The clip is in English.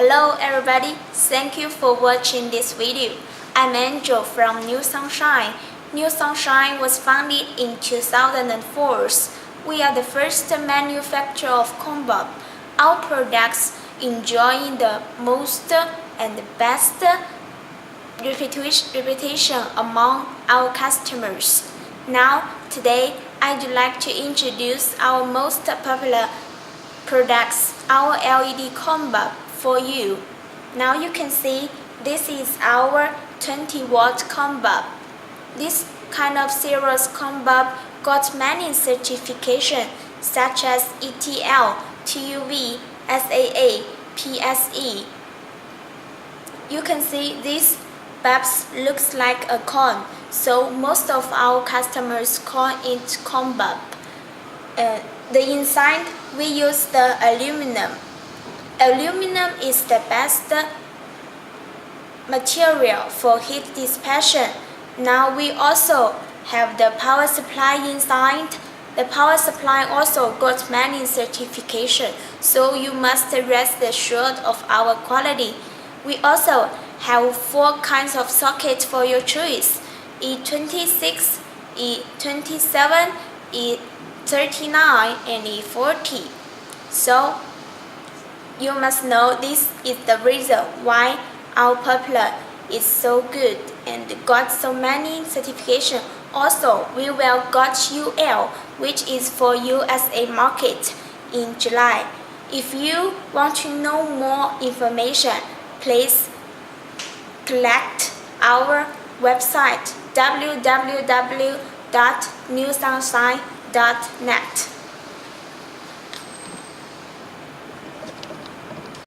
Hello everybody, thank you for watching this video. I'm Angel from Newsunshine. Newsunshine was founded in 2004. We are the first manufacturer of combo. Our products enjoy the most and the best reputation among our customers. Now, today, I'd like to introduce our most popular products, our LED combo for you. Now you can see this is our 20-watt combo. This kind of serious combo got many certifications such as ETL, TUV, SAA, PSE. You can see this bulb looks like a cone, so most of our customers call it cone bulb. The inside we use the aluminum. Aluminum is the best material for heat dissipation. Now we also have the power supply inside. The power supply also got many certifications, so you must rest assured of our quality. We also have 4 kinds of sockets for your choice: E26, E27, E39, and E40. So you must know this is the reason why our popular is so good and got so many certifications. Also, we will got UL, which is for USA market, in July. If you want to know more information, please collect our website www.newsunshine.net.